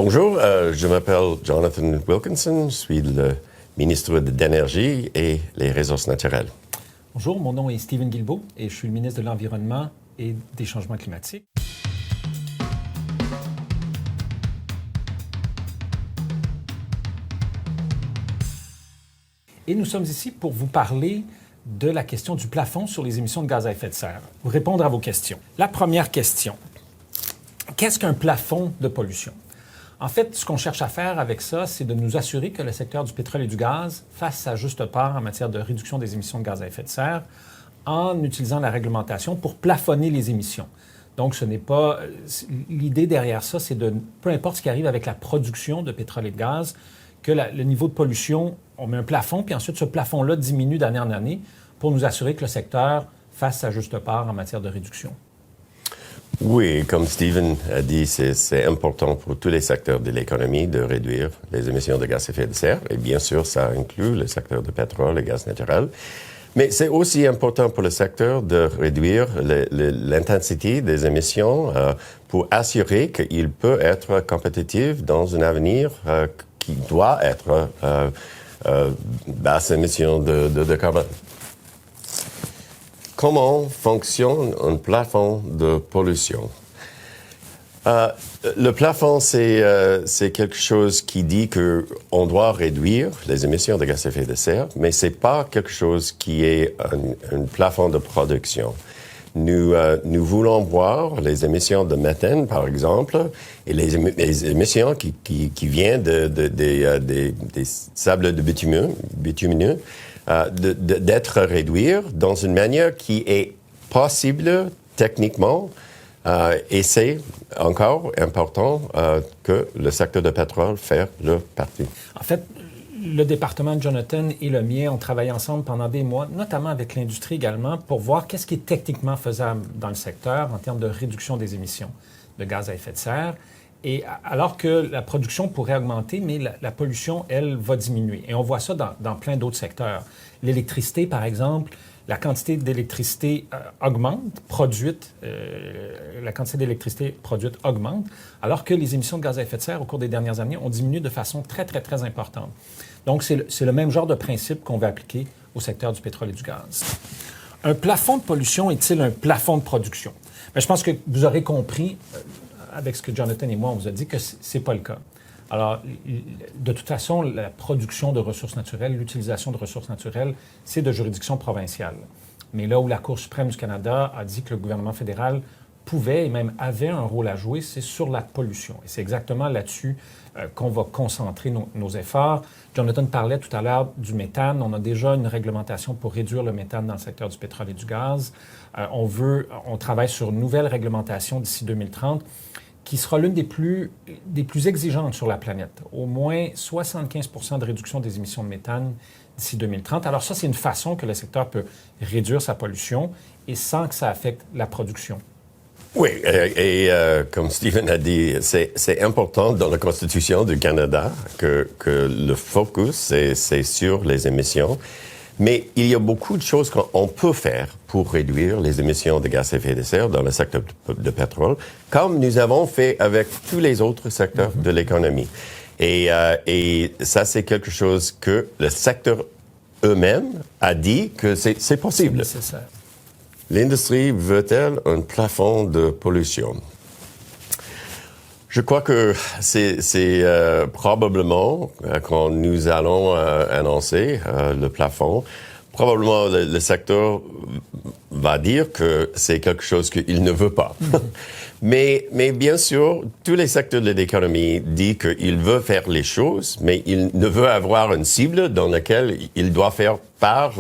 Bonjour, je m'appelle Jonathan Wilkinson, je suis le ministre de l'Énergie et les Ressources naturelles. Bonjour, mon nom est Stephen Guilbeault et je suis le ministre de l'Environnement et des Changements climatiques. Et nous sommes ici pour vous parler de la question du plafond sur les émissions de gaz à effet de serre, pour répondre à vos questions. La première question, qu'est-ce qu'un plafond de pollution? En fait, ce qu'on cherche à faire avec ça, c'est de nous assurer que le secteur du pétrole et du gaz fasse sa juste part en matière de réduction des émissions de gaz à effet de serre en utilisant la réglementation pour plafonner les émissions. Donc, ce n'est pas... L'idée derrière ça, c'est de, peu importe ce qui arrive avec la production de pétrole et de gaz, que le niveau de pollution, on met un plafond, puis ensuite ce plafond-là diminue d'année en année pour nous assurer que le secteur fasse sa juste part en matière de réduction. Oui, comme Stephen a dit, c'est important pour tous les secteurs de l'économie de réduire les émissions de gaz à effet de serre. Et bien sûr, ça inclut le secteur du pétrole et gaz naturel. Mais c'est aussi important pour le secteur de réduire l'intensité des émissions pour assurer qu'il peut être compétitif dans un avenir qui doit être basse émission de carbone. Comment fonctionne un plafond de pollution? Le plafond, c'est quelque chose qui dit qu'on doit réduire les émissions de gaz à effet de serre, mais c'est pas quelque chose qui est un plafond de production. Nous voulons voir les émissions de méthane, par exemple, et les émissions qui viennent des sables de bitumineux, d'être réduits dans une manière qui est possible techniquement. Et c'est encore important que le secteur de pétrole fasse leur partie. En fait, le département de Jonathan et le mien ont travaillé ensemble pendant des mois, notamment avec l'industrie également, pour voir qu'est-ce qui est techniquement faisable dans le secteur en termes de réduction des émissions de gaz à effet de serre. Et alors que la production pourrait augmenter, mais la pollution, elle, va diminuer. Et on voit ça dans plein d'autres secteurs. L'électricité, par exemple, la quantité d'électricité produite augmente, alors que les émissions de gaz à effet de serre au cours des dernières années ont diminué de façon très, très, très importante. Donc, c'est le même genre de principe qu'on va appliquer au secteur du pétrole et du gaz. Un plafond de pollution est-il un plafond de production? Bien, je pense que vous aurez compris, avec ce que Jonathan et moi, on vous a dit, que c'est pas le cas. Alors, de toute façon, la production de ressources naturelles, l'utilisation de ressources naturelles, c'est de juridiction provinciale. Mais là où la Cour suprême du Canada a dit que le gouvernement fédéral pouvait et même avait un rôle à jouer, c'est sur la pollution. Et c'est exactement là-dessus qu'on va concentrer nos efforts. Jonathan parlait tout à l'heure du méthane. On a déjà une réglementation pour réduire le méthane dans le secteur du pétrole et du gaz. On travaille sur une nouvelle réglementation d'ici 2030 qui sera l'une des plus exigeantes sur la planète. Au moins 75 de réduction des émissions de méthane d'ici 2030. Alors ça, c'est une façon que le secteur peut réduire sa pollution et sans que ça affecte la production. Oui, et comme Stephen a dit, c'est important dans la Constitution du Canada que le focus, c'est sur les émissions. Mais il y a beaucoup de choses qu'on peut faire pour réduire les émissions de gaz à effet de serre dans le secteur de pétrole, comme nous avons fait avec tous les autres secteurs de l'économie. Et ça, c'est quelque chose que le secteur eux-mêmes a dit que c'est possible. C'est nécessaire. L'industrie veut-elle un plafond de pollution? Je crois que c'est probablement, quand nous allons annoncer le plafond, probablement le secteur va dire que c'est quelque chose qu'il ne veut pas. Mais bien sûr, tous les secteurs de l'économie disent qu'il veut faire les choses, mais il ne veut avoir une cible dans laquelle il doit faire par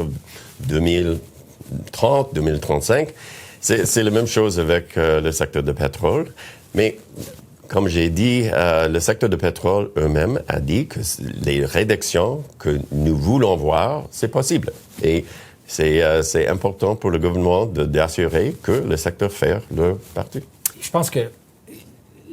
2030, 2035. C'est la même chose avec le secteur de pétrole. Mais comme j'ai dit, le secteur de pétrole eux-mêmes a dit que les réductions que nous voulons voir, c'est possible. Et c'est important pour le gouvernement d'assurer que le secteur fait leur partie. Je pense que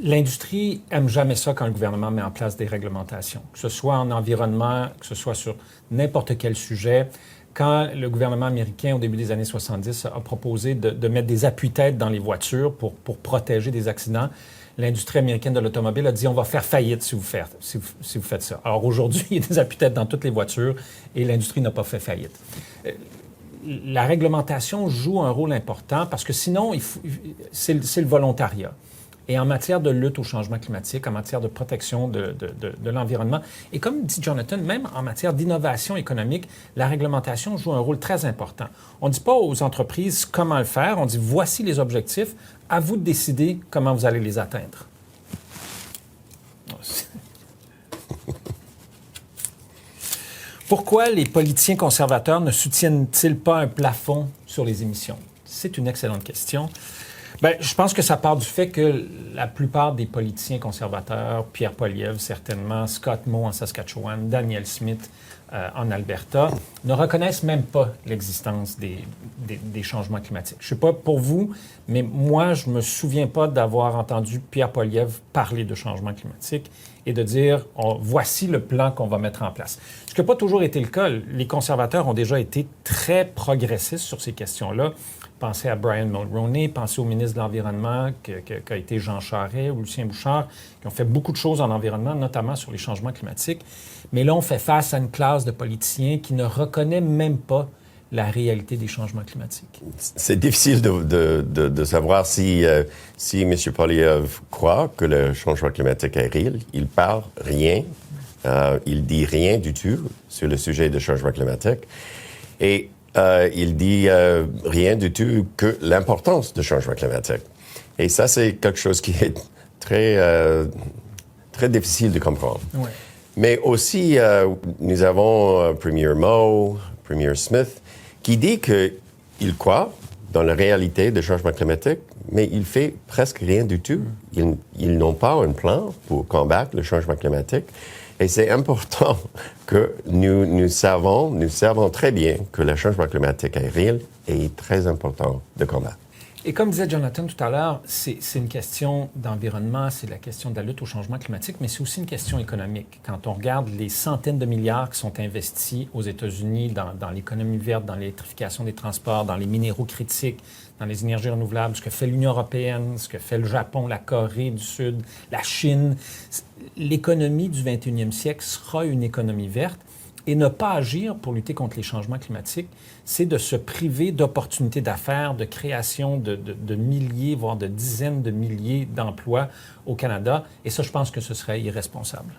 l'industrie aime jamais ça quand le gouvernement met en place des réglementations, que ce soit en environnement, que ce soit sur n'importe quel sujet. Quand le gouvernement américain, au début des années 70, a proposé de mettre des appuis-têtes dans les voitures pour protéger des accidents, l'industrie américaine de l'automobile a dit on va faire faillite si vous faites ça. Alors aujourd'hui, il y a des appuis-têtes dans toutes les voitures et l'industrie n'a pas fait faillite. La réglementation joue un rôle important parce que sinon, c'est le volontariat. Et en matière de lutte au changement climatique, en matière de protection de l'environnement, et comme dit Jonathan, même en matière d'innovation économique, la réglementation joue un rôle très important. On ne dit pas aux entreprises comment le faire, on dit voici les objectifs, à vous de décider comment vous allez les atteindre. Pourquoi les politiciens conservateurs ne soutiennent-ils pas un plafond sur les émissions? C'est une excellente question. Bien, je pense que ça part du fait que la plupart des politiciens conservateurs, Pierre Poilievre certainement, Scott Moe en Saskatchewan, Danielle Smith en Alberta, ne reconnaissent même pas l'existence des changements climatiques. Je ne sais pas pour vous, mais moi, je ne me souviens pas d'avoir entendu Pierre Poilievre parler de changement climatique et de dire voici le plan qu'on va mettre en place. Ce qui n'a pas toujours été le cas. Les conservateurs ont déjà été très progressistes sur ces questions-là. Pensez à Brian Mulroney, pensez au ministre de l'Environnement qui a été Jean Charest ou Lucien Bouchard, qui ont fait beaucoup de choses en environnement, notamment sur les changements climatiques. Mais là, on fait face à une classe de politiciens qui ne reconnaît même pas la réalité des changements climatiques. C'est difficile de savoir si M. Poilievre croit que le changement climatique est réel. Il parle rien, il dit rien du tout sur le sujet du changement climatique. Et il dit rien du tout que l'importance du changement climatique. Et ça, c'est quelque chose qui est très difficile de comprendre. Ouais. Mais aussi, nous avons Premier Moe, Premier Smith, qui dit qu'il croit dans la réalité du changement climatique, mais il fait presque rien du tout. Ils n'ont pas un plan pour combattre le changement climatique. Et c'est important que nous savons très bien que le changement climatique est réel et très important de combattre. Et comme disait Jonathan tout à l'heure, c'est une question d'environnement, c'est la question de la lutte au changement climatique, mais c'est aussi une question économique. Quand on regarde les centaines de milliards qui sont investis aux États-Unis dans l'économie verte, dans l'électrification des transports, dans les minéraux critiques, dans les énergies renouvelables, ce que fait l'Union européenne, ce que fait le Japon, la Corée du Sud, la Chine, l'économie du 21e siècle sera une économie verte. Et ne pas agir pour lutter contre les changements climatiques, c'est de se priver d'opportunités d'affaires, de création de milliers, voire de dizaines de milliers d'emplois au Canada. Et ça, je pense que ce serait irresponsable.